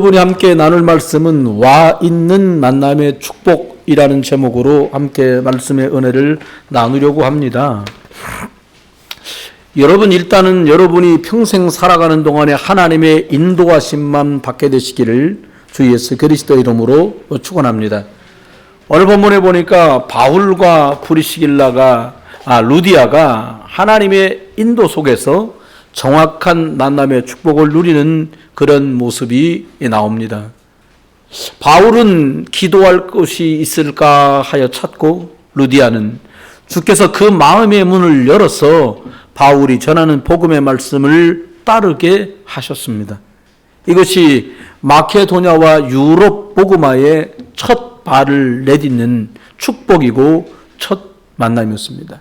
우리 함께 나눌 말씀은 와 있는 만남의 축복이라는 제목으로 함께 말씀의 은혜를 나누려고 합니다. 여러분, 일단은 여러분이 평생 살아가는 동안에 하나님의 인도하심만 받게 되시기를 주 예수 그리스도의 이름으로 축원합니다. 오늘 본문에 보니까 바울과 루디아가 하나님의 인도 속에서 정확한 만남의 축복을 누리는 그런 모습이 나옵니다. 바울은 기도할 것이 있을까 하여 찾고, 루디아는 주께서 그 마음의 문을 열어서 바울이 전하는 복음의 말씀을 따르게 하셨습니다. 이것이 마케도냐와 유럽 복음화의 첫 발을 내딛는 축복이고 첫 만남이었습니다.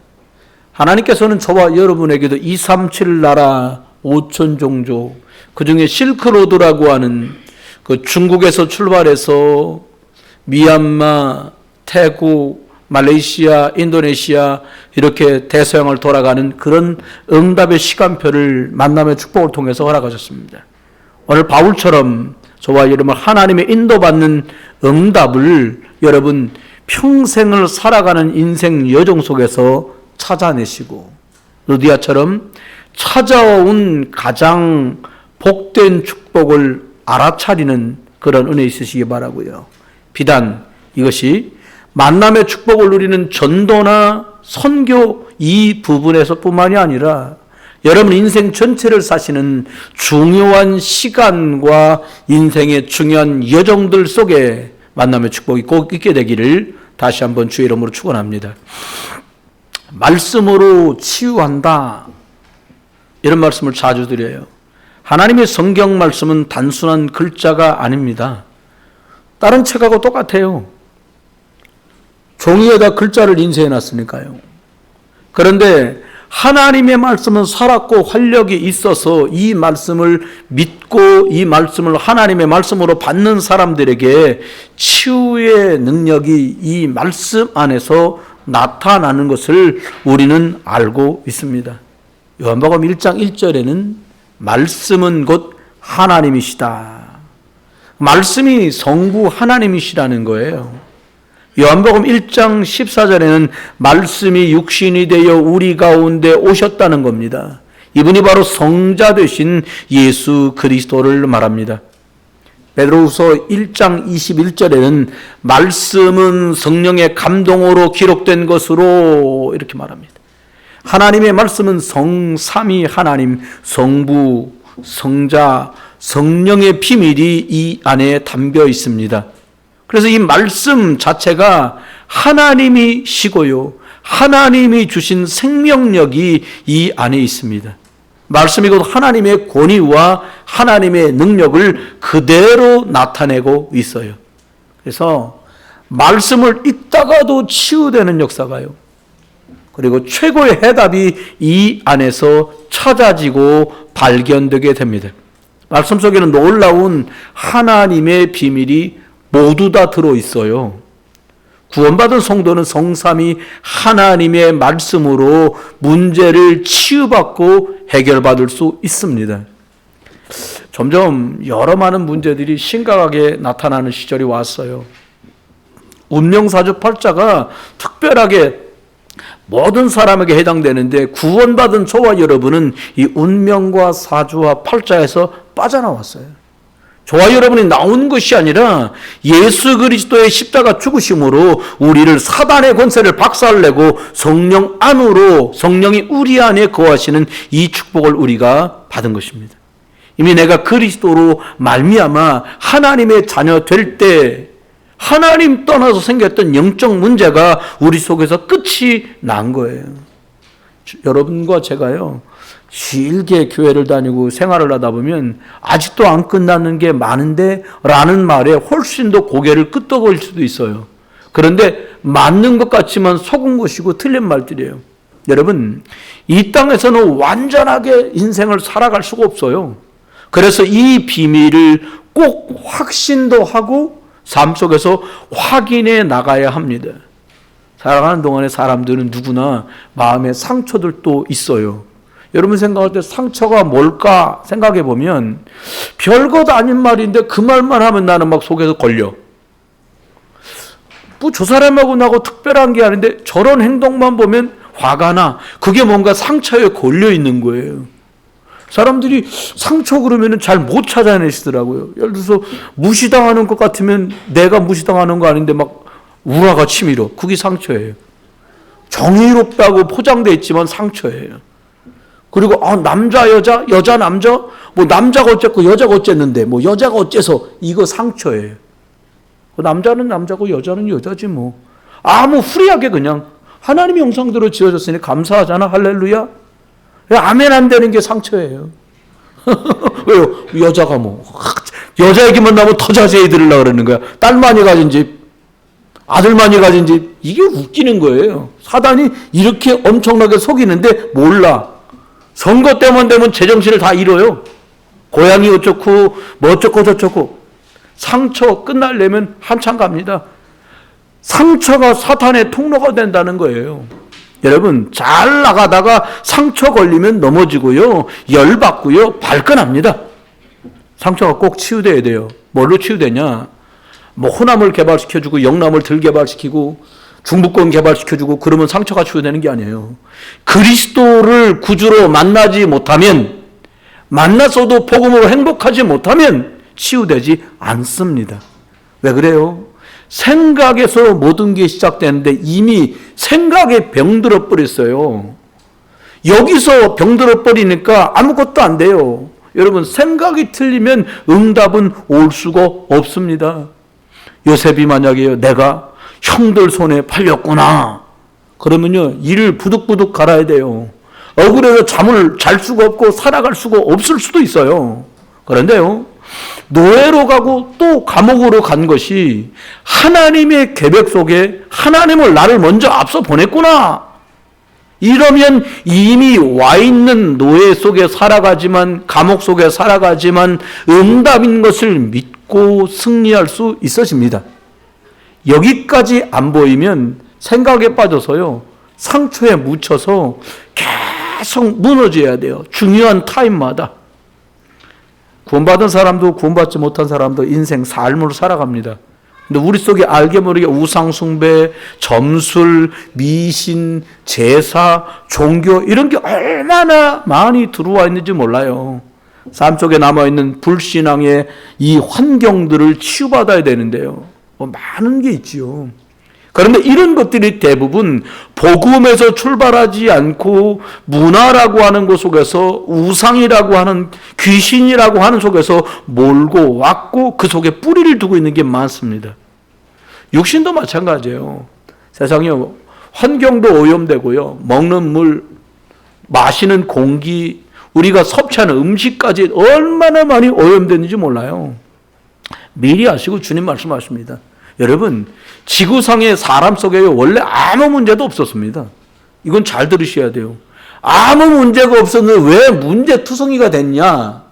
하나님께서는 저와 여러분에게도 237 나라 5천 종족, 그 중에 실크로드라고 하는 그 중국에서 출발해서 미얀마, 태국, 말레이시아, 인도네시아 이렇게 대서양을 돌아가는 그런 응답의 시간표를 만남의 축복을 통해서 허락하셨습니다. 오늘 바울처럼 저와 여러분 하나님의 인도받는 응답을 여러분 평생을 살아가는 인생 여정 속에서 찾아내시고, 루디아처럼 찾아온 가장 복된 축복을 알아차리는 그런 은혜 있으시기 바라고요. 비단 이것이 만남의 축복을 누리는 전도나 선교 이 부분에서 뿐만이 아니라 여러분 인생 전체를 사시는 중요한 시간과 인생의 중요한 여정들 속에 만남의 축복이 꼭 있게 되기를 다시 한번 주의 이름으로 축원합니다. 말씀으로 치유한다, 이런 말씀을 자주 드려요. 하나님의 성경 말씀은 단순한 글자가 아닙니다. 다른 책하고 똑같아요. 종이에다 글자를 인쇄해 놨으니까요. 그런데 하나님의 말씀은 살았고 활력이 있어서 이 말씀을 믿고 이 말씀을 하나님의 말씀으로 받는 사람들에게 치유의 능력이 이 말씀 안에서 나타나는 것을 우리는 알고 있습니다. 요한복음 1장 1절에는 말씀은 곧 하나님이시다. 말씀이 성부 하나님이시라는 거예요. 요한복음 1장 14절에는 말씀이 육신이 되어 우리 가운데 오셨다는 겁니다. 이분이 바로 성자 되신 예수 그리스도를 말합니다. 베드로후서 1장 21절에는 말씀은 성령의 감동으로 기록된 것으로 이렇게 말합니다. 하나님의 말씀은 성삼위 하나님, 성부, 성자, 성령의 비밀이 이 안에 담겨 있습니다. 그래서 이 말씀 자체가 하나님이시고요, 하나님이 주신 생명력이 이 안에 있습니다. 말씀이 곧 하나님의 권위와 하나님의 능력을 그대로 나타내고 있어요. 그래서 말씀을 읽다가도 치유되는 역사가요, 그리고 최고의 해답이 이 안에서 찾아지고 발견되게 됩니다. 말씀 속에는 놀라운 하나님의 비밀이 모두 다 들어있어요. 구원받은 성도는 성삼위 하나님의 말씀으로 문제를 치유받고 해결받을 수 있습니다. 점점 여러 많은 문제들이 심각하게 나타나는 시절이 왔어요. 운명사주 팔자가 특별하게 모든 사람에게 해당되는데, 구원받은 저와 여러분은 이 운명과 사주와 팔자에서 빠져나왔어요. 저와 여러분이 나온 것이 아니라 예수 그리스도의 십자가 죽으심으로 우리를 사단의 권세를 박살내고 성령 안으로, 성령이 우리 안에 거하시는 이 축복을 우리가 받은 것입니다. 이미 내가 그리스도로 말미암아 하나님의 자녀 될 때 하나님 떠나서 생겼던 영적 문제가 우리 속에서 끝이 난 거예요. 여러분과 제가요, 길게 교회를 다니고 생활을 하다 보면 아직도 안 끝나는 게 많은데 라는 말에 훨씬 더 고개를 끄덕일 수도 있어요. 그런데 맞는 것 같지만 속은 것이고 틀린 말들이에요. 여러분, 이 땅에서는 완전하게 인생을 살아갈 수가 없어요. 그래서 이 비밀을 꼭 확신도 하고 삶 속에서 확인해 나가야 합니다. 살아가는 동안에 사람들은 누구나 마음의 상처들도 있어요. 여러분 생각할 때 상처가 뭘까 생각해 보면 별것 아닌 말인데 그 말만 하면 나는 막 속에서 걸려. 뭐 저 사람하고 나하고 특별한 게 아닌데 저런 행동만 보면 화가 나. 그게 뭔가 상처에 걸려 있는 거예요. 사람들이 상처 그러면 잘 못 찾아내시더라고요. 예를 들어서 무시당하는 것 같으면 내가 무시당하는 거 아닌데 막 우라가 치밀어. 그게 상처예요. 정의롭다고 포장되어 있지만 상처예요. 그리고 남자 여자 여자 남자 뭐 남자가 어쨌고 여자가 어쨌는데 뭐 여자가 어째서 이거 상처예요. 남자는 남자고 여자는 여자지 뭐. 아무 프리하게 그냥 하나님의 형상대로 지어졌으니 감사하잖아. 할렐루야. 아멘 안 되는 게 상처예요. 왜요? 여자가 뭐 여자 얘기만 나면 더 자세히 들으려고 그러는 거야. 딸 많이 가진 집, 아들 많이 가진 집. 이게 웃기는 거예요. 사단이 이렇게 엄청나게 속이는데 몰라. 선거 때만 되면 제정신을 다 잃어요. 고향이 어쩌고 뭐 어쩌고 저쩌고. 상처 끝날려면 한참 갑니다. 상처가 사탄의 통로가 된다는 거예요. 여러분 잘 나가다가 상처 걸리면 넘어지고요. 열받고요. 발끈합니다. 상처가 꼭 치유돼야 돼요. 뭘로 치유되냐. 뭐 호남을 개발시켜주고 영남을 덜 개발시키고 중부권 개발시켜주고 그러면 상처가 치유되는 게 아니에요. 그리스도를 구주로 만나지 못하면 만났어도 복음으로 행복하지 못하면 치유되지 않습니다. 왜 그래요? 생각에서 모든 게 시작되는데 이미 생각에 병들어 버렸어요. 여기서 병들어 버리니까 아무것도 안 돼요. 여러분 생각이 틀리면 응답은 올 수가 없습니다. 요셉이 만약에 내가 형들 손에 팔렸구나. 그러면요 이를 부득부득 갈아야 돼요. 억울해서 잠을 잘 수가 없고 살아갈 수가 없을 수도 있어요. 그런데요 노예로 가고 또 감옥으로 간 것이 하나님의 계획 속에 하나님을 나를 먼저 앞서 보냈구나. 이러면 이미 와 있는 노예 속에 살아가지만 감옥 속에 살아가지만 응답인 것을 믿고 승리할 수 있어집니다. 여기까지 안 보이면 생각에 빠져서요 상처에 묻혀서 계속 무너져야 돼요. 중요한 타임마다. 구원받은 사람도 구원받지 못한 사람도 인생 삶으로 살아갑니다. 근데 우리 속에 알게 모르게 우상숭배, 점술, 미신, 제사, 종교 이런 게 얼마나 많이 들어와 있는지 몰라요. 삶 속에 남아있는 불신앙의 이 환경들을 치유받아야 되는데요. 뭐 많은 게 있지요. 그런데 이런 것들이 대부분 복음에서 출발하지 않고 문화라고 하는 것 속에서 우상이라고 하는 귀신이라고 하는 속에서 몰고 왔고 그 속에 뿌리를 두고 있는 게 많습니다. 육신도 마찬가지예요. 세상에 환경도 오염되고요. 먹는 물, 마시는 공기, 우리가 섭취하는 음식까지 얼마나 많이 오염되는지 몰라요. 미리 아시고 주님 말씀하십니다. 여러분 지구상의 사람 속에 원래 아무 문제도 없었습니다. 이건 잘 들으셔야 돼요. 아무 문제가 없었는데 왜 문제투성이가 됐냐.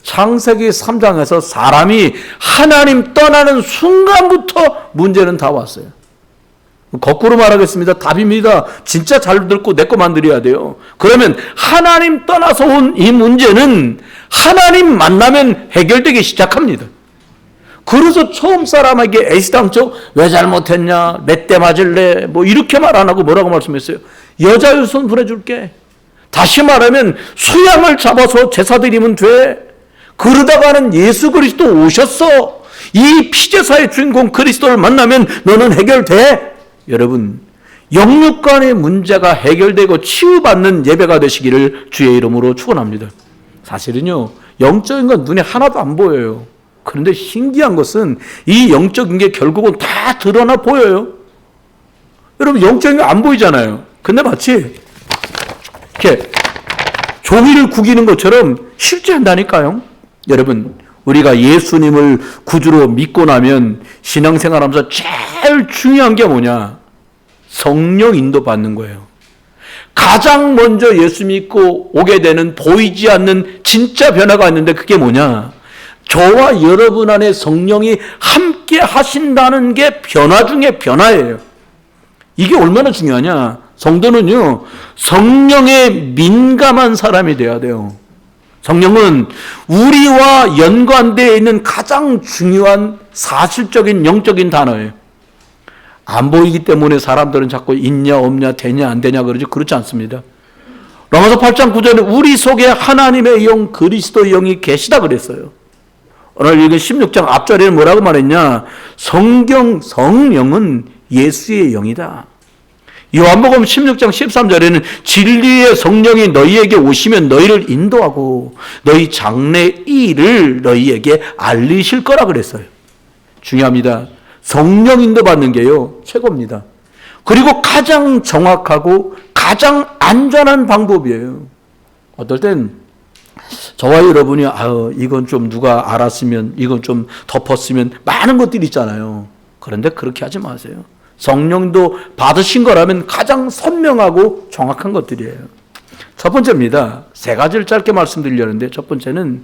창세기 3장에서 사람이 하나님 떠나는 순간부터 문제는 다 왔어요. 거꾸로 말하겠습니다. 답입니다. 진짜 잘 듣고 내 거 만들어야 돼요. 그러면 하나님 떠나서 온 이 문제는 하나님 만나면 해결되기 시작합니다. 그래서 처음 사람에게 애시당초 왜 잘못했냐, 몇 대 맞을래, 뭐 이렇게 말 안 하고 뭐라고 말씀했어요? 여자의 손 보내줄게. 다시 말하면 수양을 잡아서 제사 드리면 돼. 그러다가는 예수 그리스도 오셨어. 이 피제사의 주인공 그리스도를 만나면 너는 해결돼. 여러분 영육간의 문제가 해결되고 치유받는 예배가 되시기를 주의 이름으로 축원합니다. 사실은요 영적인 건 눈에 하나도 안 보여요. 그런데 신기한 것은 이 영적인 게 결국은 다 드러나 보여요. 여러분 영적인 게 안 보이잖아요. 근데 마치 이렇게 종이를 구기는 것처럼 실제 한다니까요. 여러분 우리가 예수님을 구주로 믿고 나면 신앙생활하면서 제일 중요한 게 뭐냐? 성령 인도 받는 거예요. 가장 먼저 예수 믿고 오게 되는 보이지 않는 진짜 변화가 있는데 그게 뭐냐? 저와 여러분 안에 성령이 함께 하신다는 게 변화 중에 변화예요. 이게 얼마나 중요하냐? 성도는요, 성령에 민감한 사람이 되어야 돼요. 성령은 우리와 연관되어 있는 가장 중요한 사실적인 영적인 단어예요. 안 보이기 때문에 사람들은 자꾸 있냐 없냐 되냐 안 되냐 그러죠. 그렇지 않습니다. 로마서 8장 9절에 우리 속에 하나님의 영 그리스도의 영이 계시다 그랬어요. 오늘 읽은 16장 앞절에는 뭐라고 말했냐? 성령은 예수의 영이다. 요한복음 16장 13절에는 진리의 성령이 너희에게 오시면 너희를 인도하고 너희 장래 일을 너희에게 알리실 거라 그랬어요. 중요합니다. 성령 인도받는 게요, 최고입니다. 그리고 가장 정확하고 가장 안전한 방법이에요. 어떨 땐 저와 여러분이 이건 좀 누가 알았으면, 이건 좀 덮었으면 많은 것들이 있잖아요. 그런데 그렇게 하지 마세요. 성령도 받으신 거라면 가장 선명하고 정확한 것들이에요. 첫 번째입니다. 세 가지를 짧게 말씀드리려는데, 첫 번째는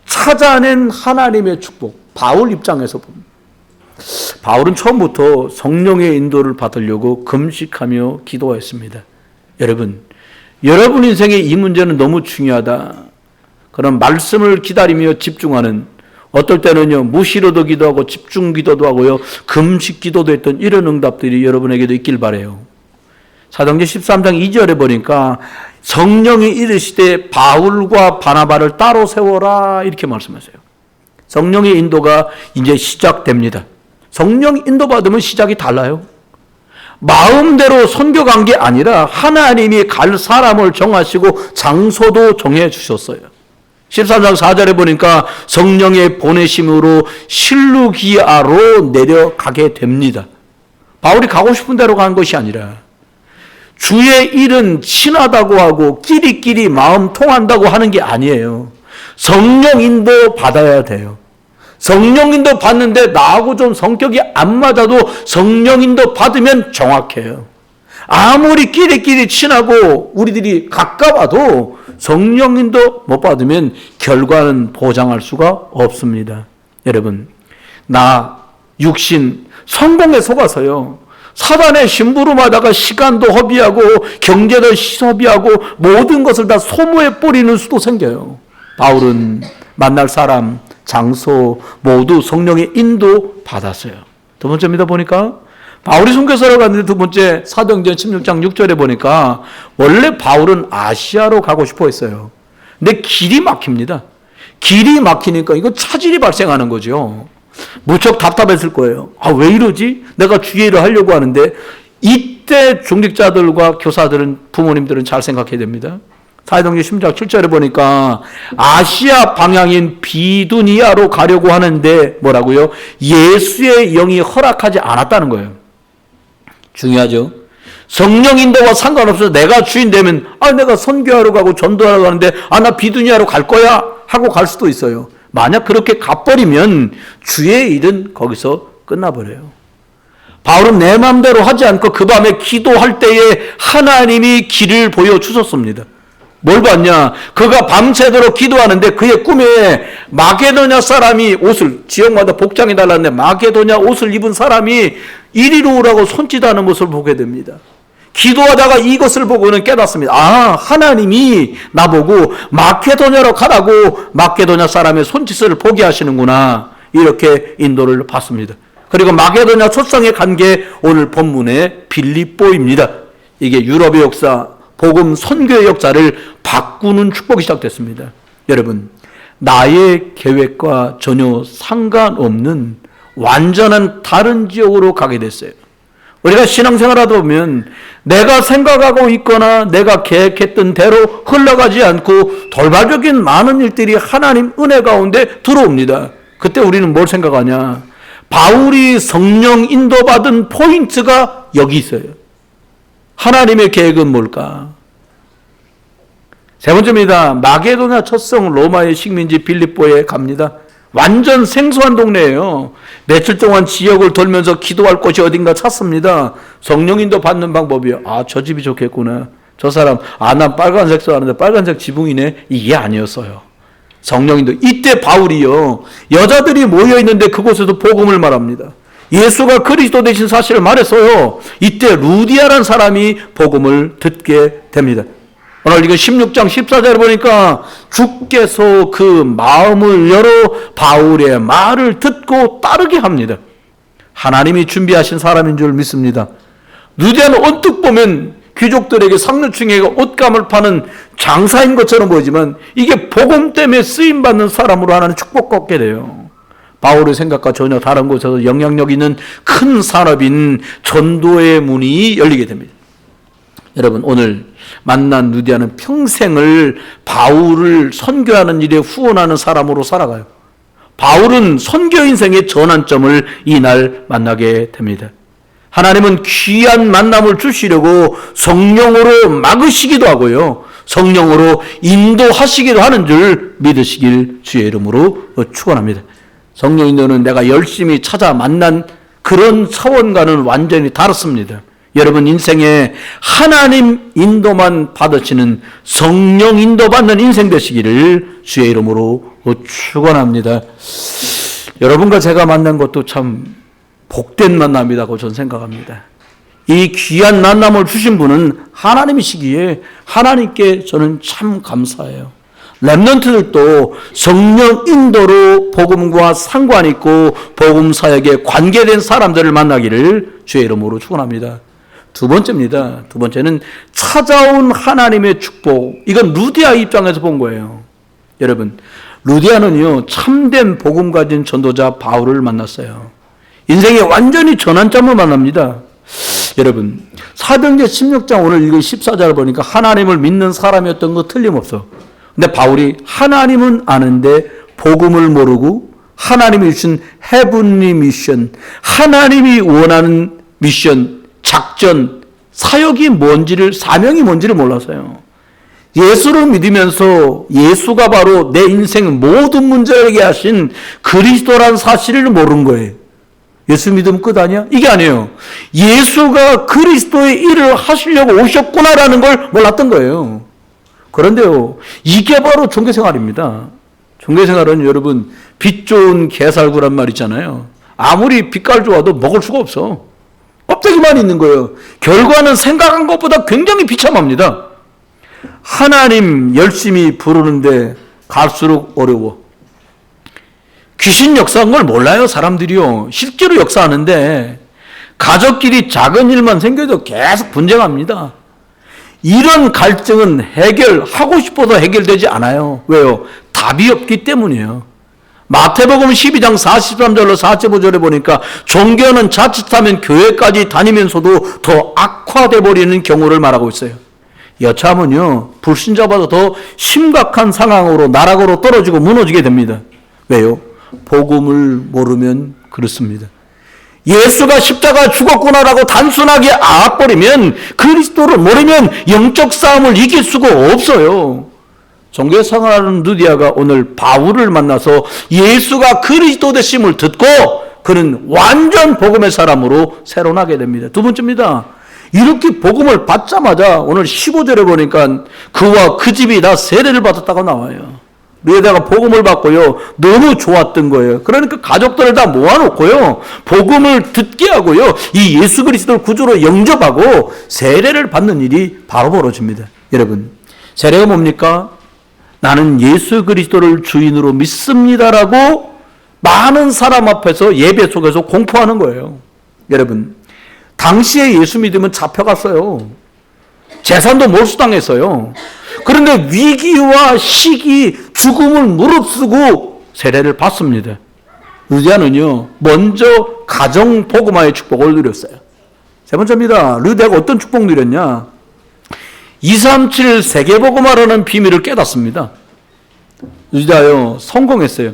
찾아낸 하나님의 축복. 바울 입장에서 봅니다. 바울은 처음부터 성령의 인도를 받으려고 금식하며 기도했습니다. 여러분 인생의 이 문제는 너무 중요하다. 그런 말씀을 기다리며 집중하는, 어떨 때는요 무시로도 기도하고 집중 기도도 하고요 금식 기도도 했던 이런 응답들이 여러분에게도 있길 바라요. 사도행전 13장 2절에 보니까 성령이 이르시되 바울과 바나바를 따로 세워라 이렇게 말씀하세요. 성령의 인도가 이제 시작됩니다. 성령 인도받으면 시작이 달라요. 마음대로 선교 간 게 아니라 하나님이 갈 사람을 정하시고 장소도 정해 주셨어요. 13장 4절에 보니까 성령의 보내심으로 실루기아로 내려가게 됩니다. 바울이 가고 싶은 대로 간 것이 아니라 주의 일은 친하다고 하고 끼리끼리 마음 통한다고 하는 게 아니에요. 성령 인도 받아야 돼요. 성령 인도 받는데 나하고 좀 성격이 안 맞아도 성령 인도 받으면 정확해요. 아무리 끼리끼리 친하고 우리들이 가까워도 성령 인도 못 받으면 결과는 보장할 수가 없습니다. 여러분, 나 육신 성공에 속아서요 사단의 심부름하다가 시간도 허비하고 경제도 허비하고 모든 것을 다 소모해 버리는 수도 생겨요. 바울은 만날 사람, 장소 모두 성령의 인도 받았어요. 두 번째입니다. 보니까 바울이 선교사로 갔는데, 두 번째 사도행전 16장 6절에 보니까 원래 바울은 아시아로 가고 싶어 했어요. 근데 길이 막힙니다. 길이 막히니까 이거 차질이 발생하는 거죠. 무척 답답했을 거예요. 왜 이러지? 내가 주의 일을 하려고 하는데. 이때 중직자들과 교사들은, 부모님들은 잘 생각해야 됩니다. 사도행전 16장 7절에 보니까 아시아 방향인 비두니아로 가려고 하는데 뭐라고요? 예수의 영이 허락하지 않았다는 거예요. 중요하죠. 성령 인도와 상관없어서 내가 주인 되면 내가 선교하러 가고 전도하러 가는데 나 비두니아로 갈 거야 하고 갈 수도 있어요. 만약 그렇게 가버리면 주의 일은 거기서 끝나버려요. 바울은 내 마음대로 하지 않고 그 밤에 기도할 때에 하나님이 길을 보여주셨습니다. 뭘 봤냐? 그가 밤새도록 기도하는데 그의 꿈에 마게도냐 사람이 옷을, 지역마다 복장이 달랐는데 마게도냐 옷을 입은 사람이 이리로 오라고 손짓하는 모습을 보게 됩니다. 기도하다가 이것을 보고는 깨닫습니다. 하나님이 나보고 마게도냐로 가라고 마게도냐 사람의 손짓을 보게 하시는구나. 이렇게 인도를 받습니다. 그리고 마게도냐 초성에 간 게 오늘 본문의 빌립보입니다. 이게 유럽의 역사, 복음 선교의 역사를 바꾸는 축복이 시작됐습니다. 여러분, 나의 계획과 전혀 상관없는 완전한 다른 지역으로 가게 됐어요. 우리가 신앙생활하다 보면 내가 생각하고 있거나 내가 계획했던 대로 흘러가지 않고 돌발적인 많은 일들이 하나님 은혜 가운데 들어옵니다. 그때 우리는 뭘 생각하냐? 바울이 성령 인도받은 포인트가 여기 있어요. 하나님의 계획은 뭘까? 세 번째입니다. 마게도냐 첫성 로마의 식민지 빌립보에 갑니다. 완전 생소한 동네예요. 며칠 동안 지역을 돌면서 기도할 곳이 어딘가 찾습니다. 성령인도 받는 방법이요. 저 집이 좋겠구나. 저 사람, 난 빨간색 좋아하는데 빨간색 지붕이네. 이게 아니었어요. 성령인도. 이때 바울이요, 여자들이 모여있는데 그곳에서 복음을 말합니다. 예수가 그리스도 되신 사실을 말했어요. 이때 루디아라는 사람이 복음을 듣게 됩니다. 오늘 이거 16장 14절에 보니까 주께서 그 마음을 열어 바울의 말을 듣고 따르게 합니다. 하나님이 준비하신 사람인 줄 믿습니다. 루디아는 언뜻 보면 귀족들에게 상류층에게 옷감을 파는 장사인 것처럼 보이지만 이게 복음 때문에 쓰임받는 사람으로 하나님 축복받게 돼요. 바울의 생각과 전혀 다른 곳에서 영향력 있는 큰 산업인 전도의 문이 열리게 됩니다. 여러분, 오늘 만난 루디아는 평생을 바울을 선교하는 일에 후원하는 사람으로 살아가요. 바울은 선교 인생의 전환점을 이날 만나게 됩니다. 하나님은 귀한 만남을 주시려고 성령으로 막으시기도 하고요, 성령으로 인도하시기도 하는 줄 믿으시길 주의 이름으로 축원합니다. 성령 인도는 내가 열심히 찾아 만난 그런 차원과는 완전히 다릅니다. 여러분 인생에 하나님 인도만 받으시는 성령 인도받는 인생 되시기를 주의 이름으로 축원합니다. 여러분과 제가 만난 것도 참 복된 만남이라고 저는 생각합니다. 이 귀한 만남을 주신 분은 하나님이시기에 하나님께 저는 참 감사해요. 렘넌트들도 성령 인도로 복음과 상관 있고 복음 사역에 관계된 사람들을 만나기를 주의 이름으로 축원합니다. 두 번째입니다. 두 번째는 찾아온 하나님의 축복. 이건 루디아 입장에서 본 거예요. 여러분, 루디아는요 참된 복음 가진 전도자 바울을 만났어요. 인생의 완전히 전환점을 만납니다. 여러분, 사도행전 16장 오늘 읽은 14절을 보니까 하나님을 믿는 사람이었던 거 틀림없어. 근데 바울이 하나님은 아는데 복음을 모르고 하나님이 주신 헤븐리 미션, 하나님이 원하는 미션, 작전, 사역이 뭔지를, 사명이 뭔지를 몰라서요. 예수를 믿으면서 예수가 바로 내 인생 모든 문제를 해결하신 그리스도라는 사실을 모르는 거예요. 예수 믿으면 끝 아니야? 이게 아니에요. 예수가 그리스도의 일을 하시려고 오셨구나라는 걸 몰랐던 거예요. 그런데요, 이게 바로 종교생활입니다. 종교생활은 여러분 빛 좋은 게살구란 말 있잖아요. 아무리 빛깔 좋아도 먹을 수가 없어. 껍데기만 있는 거예요. 결과는 생각한 것보다 굉장히 비참합니다. 하나님 열심히 부르는데 갈수록 어려워. 귀신 역사한 걸 몰라요, 사람들이요. 실제로 역사하는데 가족끼리 작은 일만 생겨도 계속 분쟁합니다. 이런 갈증은 해결하고 싶어서 해결되지 않아요. 왜요? 답이 없기 때문이에요. 마태복음 12장 43절로 45절에 보니까 종교는 자칫하면 교회까지 다니면서도 더 악화돼 버리는 경우를 말하고 있어요. 여차하면요 불신자보다 더 심각한 상황으로 나락으로 떨어지고 무너지게 됩니다. 왜요? 복음을 모르면 그렇습니다. 예수가 십자가 죽었구나라고 단순하게 알아버리면, 그리스도를 모르면 영적 싸움을 이길 수가 없어요. 종교생활하는 루디아가 오늘 바울을 만나서 예수가 그리스도 되심을 듣고 그는 완전 복음의 사람으로 새로나게 됩니다. 두 번째입니다. 이렇게 복음을 받자마자 오늘 15절에 보니까 그와 그 집이 다 세례를 받았다고 나와요. 루디아가 복음을 받고요 너무 좋았던 거예요. 그러니까 가족들을 다 모아놓고요 복음을 듣게 하고요 이 예수 그리스도를 구주로 영접하고 세례를 받는 일이 바로 벌어집니다. 여러분, 세례가 뭡니까? 나는 예수 그리스도를 주인으로 믿습니다라고 많은 사람 앞에서 예배 속에서 공포하는 거예요. 여러분, 당시에 예수 믿으면 잡혀갔어요. 재산도 몰수당했어요. 그런데 위기와 시기, 죽음을 무릅쓰고 세례를 받습니다. 루디아는요 먼저 가정 복음화의 축복을 누렸어요. 세 번째입니다. 루디아가 어떤 축복 누렸냐? 237 세계 복음화라는 비밀을 깨닫습니다. 루디아요 성공했어요.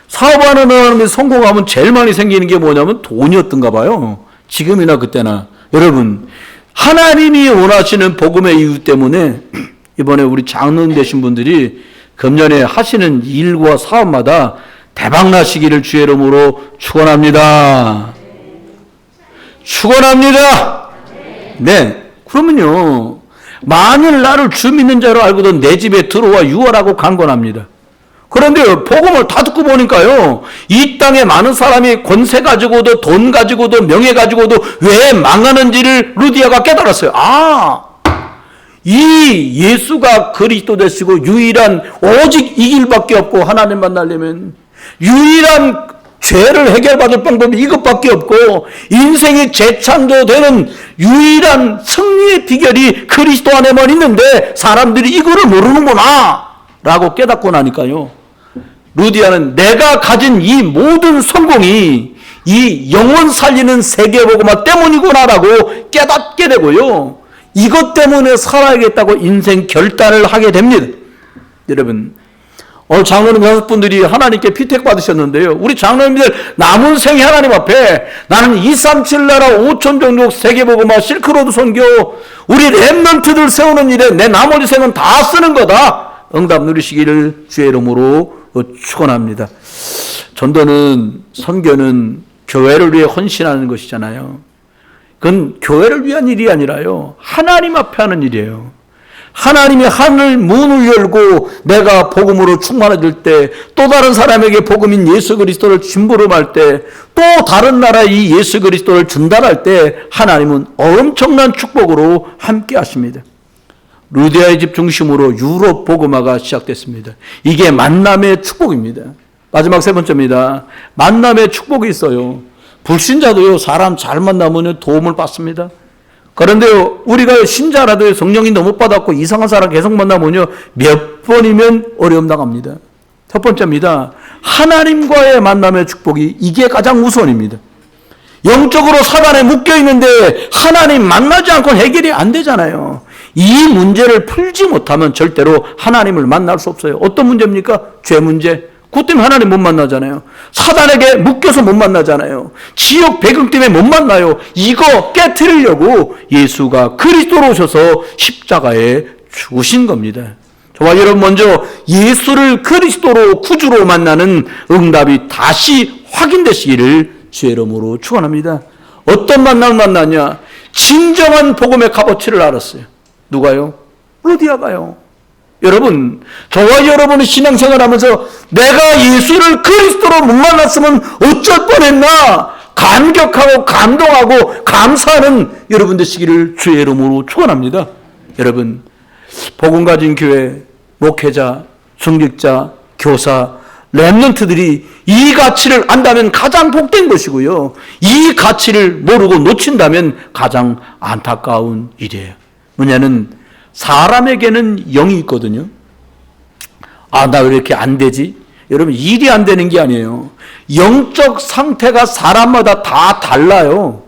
사업하는 사람이 성공하면 제일 많이 생기는 게 뭐냐면 돈이었던가 봐요. 지금이나 그때나. 여러분, 하나님이 원하시는 복음의 이유 때문에 이번에 우리 장로님 되신 분들이 금년에 하시는 일과 사업마다 대박나시기를 주의 이름으로 축원합니다. 축원합니다. 네. 그러면요 만일 나를 주 믿는 자로 알고도 내 집에 들어와 유월하고 강권합니다. 그런데 복음을 다 듣고 보니까요, 이 땅에 많은 사람이 권세 가지고도 돈 가지고도 명예 가지고도 왜 망하는지를 루디아가 깨달았어요. 이 예수가 그리스도 되시고 유일한 오직 이 길밖에 없고 하나님 만나려면 유일한 죄를 해결받을 방법이 이것밖에 없고 인생이 재창조되는 유일한 승리의 비결이 그리스도 안에만 있는데 사람들이 이거를 모르는구나 라고 깨닫고 나니까요, 루디아는 내가 가진 이 모든 성공이 이 영혼 살리는 세계복음화 때문이구나 라고 깨닫게 되고요, 이것 때문에 살아야겠다고 인생 결단을 하게 됩니다. 여러분, 오늘 장로님 6분들이 하나님께 피택 받으셨는데요, 우리 장로님들 남은 생에 하나님 앞에 나는 237 나라 5천 종족 세계복음화 실크로드 선교 우리 랩런트들 세우는 일에 내 나머지 생은 다 쓰는 거다 응답 누리시기를 주의 이름으로 축원합니다. 전도는, 선교는 교회를 위해 헌신하는 것이잖아요. 그건 교회를 위한 일이 아니라요, 하나님 앞에 하는 일이에요. 하나님이 하늘 문을 열고 내가 복음으로 충만해질 때, 또 다른 사람에게 복음인 예수 그리스도를 심부름할 때, 또 다른 나라에 이 예수 그리스도를 전달할 때 하나님은 엄청난 축복으로 함께 하십니다. 루디아의 집 중심으로 유럽 복음화가 시작됐습니다. 이게 만남의 축복입니다. 마지막 3번째입니다. 만남의 축복이 있어요. 불신자도요, 사람 잘 만나면 도움을 받습니다. 그런데요, 우리가 신자라도 성령이 너무 받았고 이상한 사람 계속 만나면요, 몇 번이면 어려움 당합니다. 첫 번째입니다. 하나님과의 만남의 축복이 이게 가장 우선입니다. 영적으로 사단에 묶여있는데 하나님 만나지 않고 해결이 안 되잖아요. 이 문제를 풀지 못하면 절대로 하나님을 만날 수 없어요. 어떤 문제입니까? 죄 문제. 그것 때문에 하나님 못 만나잖아요. 사단에게 묶여서 못 만나잖아요. 지옥 배경 때문에 못 만나요. 이거 깨트리려고 예수가 그리스도로 오셔서 십자가에 죽으신 겁니다. 저와 여러분, 먼저 예수를 그리스도로 구주로 만나는 응답이 다시 확인되시기를 주의 이름으로 축원합니다. 어떤 만남을 만나냐? 진정한 복음의 값어치를 알았어요. 누가요? 루디아가요. 여러분, 저와 여러분이 신앙생활 하면서 내가 예수를 그리스도로 못 만났으면 어쩔 뻔했나 감격하고 감동하고 감사하는 여러분 되시기를 주의 이름으로 축원합니다. 여러분, 복음 가진 교회, 목회자, 중직자, 교사, 랩런트들이 이 가치를 안다면 가장 복된 것이고요, 이 가치를 모르고 놓친다면 가장 안타까운 일이에요. 뭐냐면 사람에게는 영이 있거든요. 나 왜 이렇게 안 되지? 여러분, 일이 안 되는 게 아니에요. 영적 상태가 사람마다 다 달라요.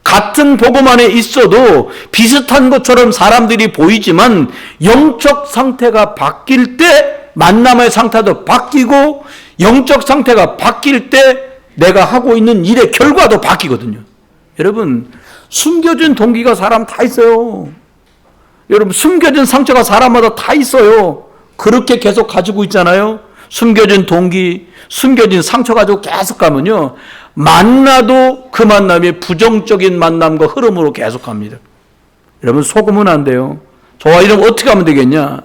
같은 복음 안에 있어도 비슷한 것처럼 사람들이 보이지만 영적 상태가 바뀔 때 만남의 상태도 바뀌고, 영적 상태가 바뀔 때 내가 하고 있는 일의 결과도 바뀌거든요. 여러분, 숨겨진 동기가 사람 다 있어요. 여러분, 숨겨진 상처가 사람마다 다 있어요. 그렇게 계속 가지고 있잖아요. 숨겨진 동기, 숨겨진 상처 가지고 계속 가면요, 만나도 그 만남이 부정적인 만남과 흐름으로 계속 갑니다. 여러분, 속으면 안 돼요. 저와 이러면 어떻게 하면 되겠냐?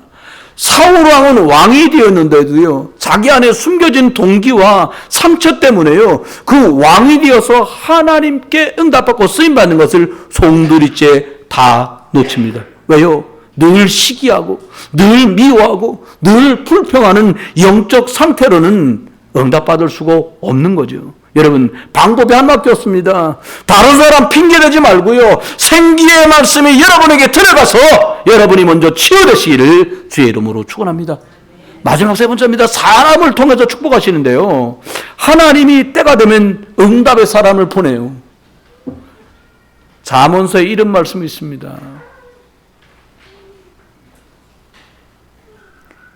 사울왕은 왕이 되었는데도요, 자기 안에 숨겨진 동기와 상처 때문에요, 그 왕이 되어서 하나님께 응답받고 쓰임받는 것을 송두리째 다 놓칩니다. 왜요? 늘 시기하고 늘 미워하고 늘 불평하는 영적 상태로는 응답받을 수가 없는 거죠. 여러분, 방법이 하나밖에 없습니다. 다른 사람 핑계대지 말고요, 생기의 말씀이 여러분에게 들어가서 여러분이 먼저 치유되시기를 주의 이름으로 축원합니다. 마지막 3번째입니다. 사람을 통해서 축복하시는데요, 하나님이 때가 되면 응답의 사람을 보내요. 잠언서에 이런 말씀이 있습니다.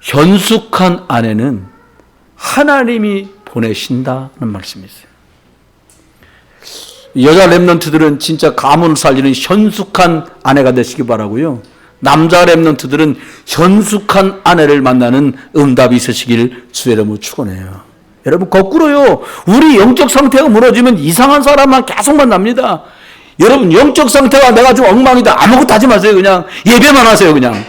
현숙한 아내는 하나님이 보내신다는 말씀이 있어요. 여자 랩런트들은 진짜 가문을 살리는 현숙한 아내가 되시기 바라고요, 남자 랩런트들은 현숙한 아내를 만나는 응답이 있으시길 주의 이름으로 축원해요. 여러분, 거꾸로요, 우리 영적 상태가 무너지면 이상한 사람만 계속 만납니다. 여러분, 영적 상태가 내가 좀 엉망이다, 아무것도 하지 마세요. 그냥 예배만 하세요. 그냥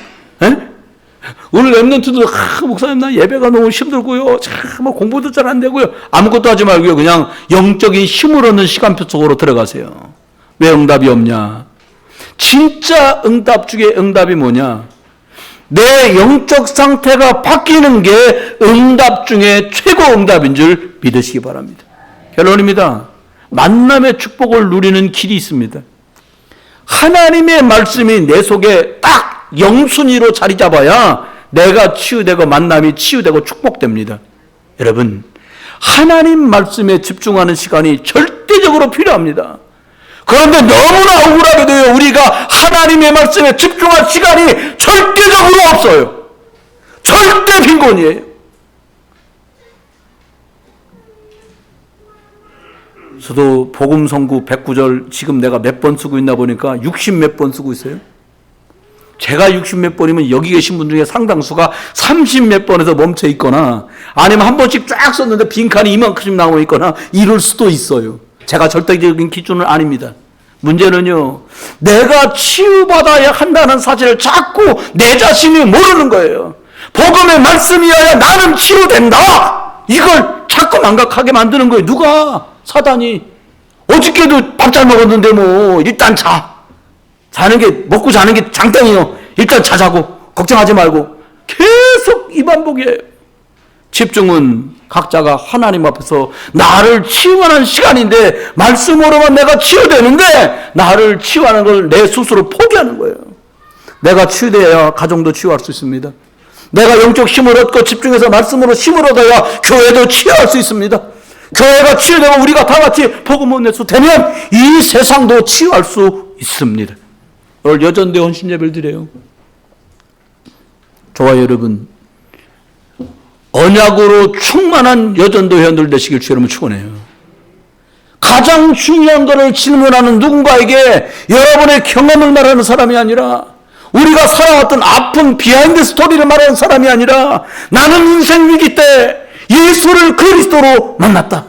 오늘 랩런트들 목사님 나 예배가 너무 힘들고요. 참 공부도 잘 안 되고요. 아무것도 하지 말고요. 그냥 영적인 힘을 얻는 시간표 속으로 들어가세요. 왜 응답이 없냐? 진짜 응답 중에 응답이 뭐냐? 내 영적 상태가 바뀌는 게 응답 중에 최고 응답인 줄 믿으시기 바랍니다. 결론입니다. 만남의 축복을 누리는 길이 있습니다. 하나님의 말씀이 내 속에 딱 영순위로 자리 잡아야 내가 치유되고 만남이 치유되고 축복됩니다. 여러분, 하나님 말씀에 집중하는 시간이 절대적으로 필요합니다. 그런데 너무나 억울하게 돼요. 우리가 하나님의 말씀에 집중할 시간이 절대적으로 없어요. 절대 빈곤이에요. 저도 복음성구 109절 지금 내가 몇 번 쓰고 있나 보니까 60 몇 번 쓰고 있어요. 제가 60 몇 번이면 여기 계신 분 중에 상당수가 30 몇 번에서 멈춰 있거나 아니면 한 번씩 쫙 썼는데 빈칸이 이만큼 나오고 있거나 이럴 수도 있어요. 제가 절대적인 기준은 아닙니다. 문제는요, 내가 치유받아야 한다는 사실을 자꾸 내 자신이 모르는 거예요. 복음의 말씀이어야 나는 치유된다! 이걸 자꾸 망각하게 만드는 거예요. 누가? 사단이. 어저께도 밥 잘 먹었는데 뭐 일단 자는 게, 먹고 자는 게 장땡이요. 일단 자자고 걱정하지 말고 계속 이 반복이에요. 집중은 각자가 하나님 앞에서 나를 치유하는 시간인데 말씀으로만 내가 치유되는데 나를 치유하는 걸 내 스스로 포기하는 거예요. 내가 치유돼야 가정도 치유할 수 있습니다. 내가 영적 힘을 얻고 집중해서 말씀으로 힘을 얻어야 교회도 치유할 수 있습니다. 교회가 치유되고 우리가 다 같이 복음을 내수 되면 이 세상도 치유할 수 있습니다. 오늘 여전대 헌신 예배를 드려요. 저와 여러분, 언약으로 충만한 여전도 회원들 되시길 주 여러분 축원해요. 가장 중요한 것을 질문하는 누군가에게 여러분의 경험을 말하는 사람이 아니라 우리가 살아왔던 아픈 비하인드 스토리를 말하는 사람이 아니라 나는 인생 위기 때 예수를 그리스도로 만났다.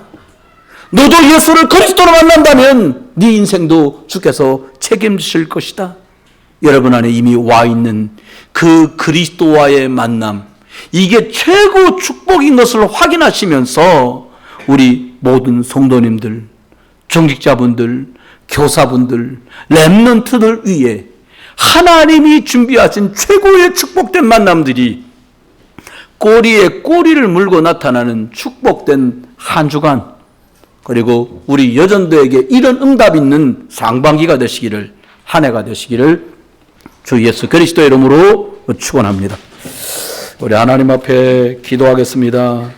너도 예수를 그리스도로 만난다면 네 인생도 주께서 책임지실 것이다. 여러분 안에 이미 와 있는 그 그리스도와의 만남, 이게 최고 축복인 것을 확인하시면서 우리 모든 성도님들, 정직자분들, 교사분들, 렘넌트들 위해 하나님이 준비하신 최고의 축복된 만남들이 꼬리에 꼬리를 물고 나타나는 축복된 한 주간, 그리고 우리 여전도에게 이런 응답 있는 상반기가 되시기를, 한 해가 되시기를 주 예수 그리스도의 이름으로 축원합니다. 우리 하나님 앞에 기도하겠습니다.